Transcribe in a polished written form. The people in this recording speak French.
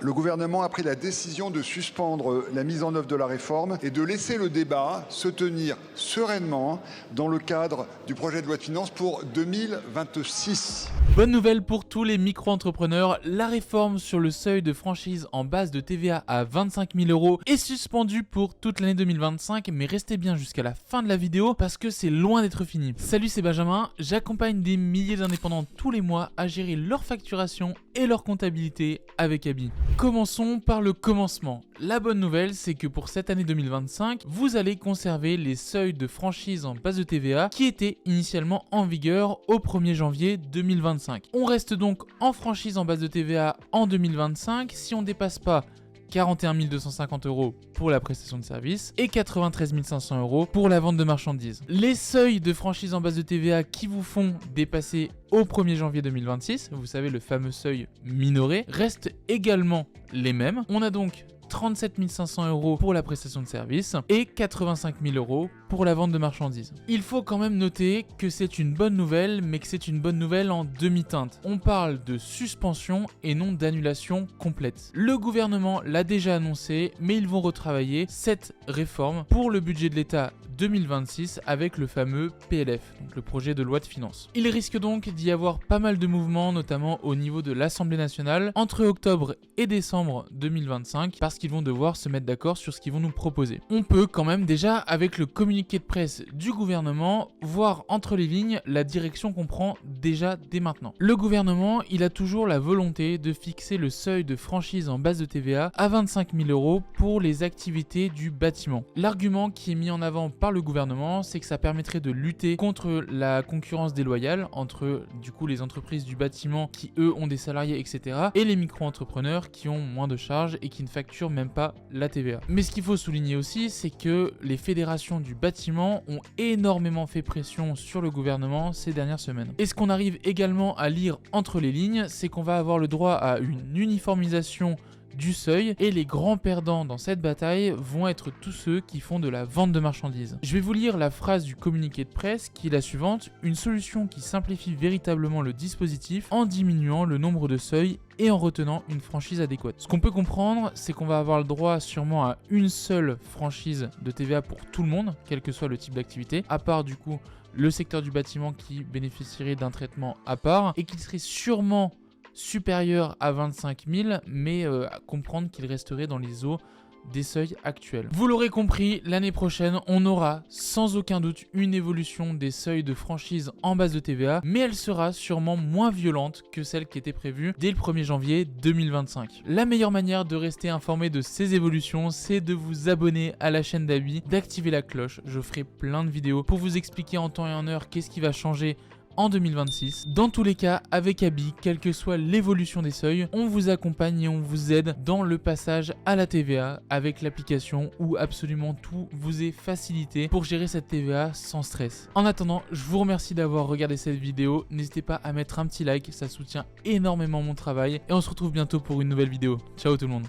Le gouvernement a pris la décision de suspendre la mise en œuvre de la réforme et de laisser le débat se tenir sereinement dans le cadre du projet de loi de finances pour 2026. Bonne nouvelle pour tous les micro-entrepreneurs, la réforme sur le seuil de franchise en base de TVA à 25 000 € est suspendue pour toute l'année 2025, mais restez bien jusqu'à la fin de la vidéo parce que c'est loin d'être fini. Salut, c'est Benjamin, j'accompagne des milliers d'indépendants tous les mois à gérer leur facturation et leur comptabilité avec Abi. Commençons par le commencement. La bonne nouvelle, c'est que pour cette année 2025, vous allez conserver les seuils de franchise en base de TVA qui étaient initialement en vigueur au 1er janvier 2025. On reste donc en franchise en base de TVA en 2025 si on ne dépasse pas 41 250 € pour la prestation de service et 93 500 € pour la vente de marchandises. Les seuils de franchise en base de TVA qui vous font dépasser au 1er janvier 2026, vous savez le fameux seuil minoré, restent également les mêmes. On a donc 37 500 € pour la prestation de service et 85 000 € pour la vente de marchandises. Il faut quand même noter que c'est une bonne nouvelle, mais que c'est une bonne nouvelle en demi-teinte. On parle de suspension et non d'annulation complète. Le gouvernement l'a déjà annoncé, mais ils vont retravailler cette réforme pour le budget de l'État 2026 avec le fameux PLF, donc le projet de loi de finances. Il risque donc d'y avoir pas mal de mouvements, notamment au niveau de l'Assemblée nationale, entre octobre et décembre 2025, parce qu'ils vont devoir se mettre d'accord sur ce qu'ils vont nous proposer. On peut quand même déjà, avec le communiqué de presse du gouvernement, voir entre les lignes la direction qu'on prend déjà dès maintenant. Le gouvernement, il a toujours la volonté de fixer le seuil de franchise en base de TVA à 25 000 € pour les activités du bâtiment. L'argument qui est mis en avant par le gouvernement, c'est que ça permettrait de lutter contre la concurrence déloyale entre du coup les entreprises du bâtiment qui eux ont des salariés, etc. et les micro-entrepreneurs qui ont moins de charges et qui ne facturent même pas la TVA. Mais ce qu'il faut souligner aussi, c'est que les fédérations du bâtiment ont énormément fait pression sur le gouvernement ces dernières semaines. Et ce qu'on arrive également à lire entre les lignes, c'est qu'on va avoir le droit à une uniformisation du seuil et les grands perdants dans cette bataille vont être tous ceux qui font de la vente de marchandises. Je vais vous lire la phrase du communiqué de presse qui est la suivante: une solution qui simplifie véritablement le dispositif en diminuant le nombre de seuils et en retenant une franchise adéquate. Ce qu'on peut comprendre, c'est qu'on va avoir le droit sûrement à une seule franchise de TVA pour tout le monde, quel que soit le type d'activité, à part du coup le secteur du bâtiment qui bénéficierait d'un traitement à part et qui serait sûrement supérieur à 25 000, mais à comprendre qu'il resterait dans les eaux des seuils actuels. Vous l'aurez compris, l'année prochaine, on aura sans aucun doute une évolution des seuils de franchise en base de TVA, mais elle sera sûrement moins violente que celle qui était prévue dès le 1er janvier 2025. La meilleure manière de rester informé de ces évolutions, c'est de vous abonner à la chaîne d'Abi, d'activer la cloche. Je ferai plein de vidéos pour vous expliquer en temps et en heure qu'est-ce qui va changer en 2026. Dans tous les cas, avec Abi, quelle que soit l'évolution des seuils, on vous accompagne et on vous aide dans le passage à la TVA avec l'application où absolument tout vous est facilité pour gérer cette TVA sans stress. En attendant, je vous remercie d'avoir regardé cette vidéo. N'hésitez pas à mettre un petit like, ça soutient énormément mon travail et on se retrouve bientôt pour une nouvelle vidéo. Ciao tout le monde.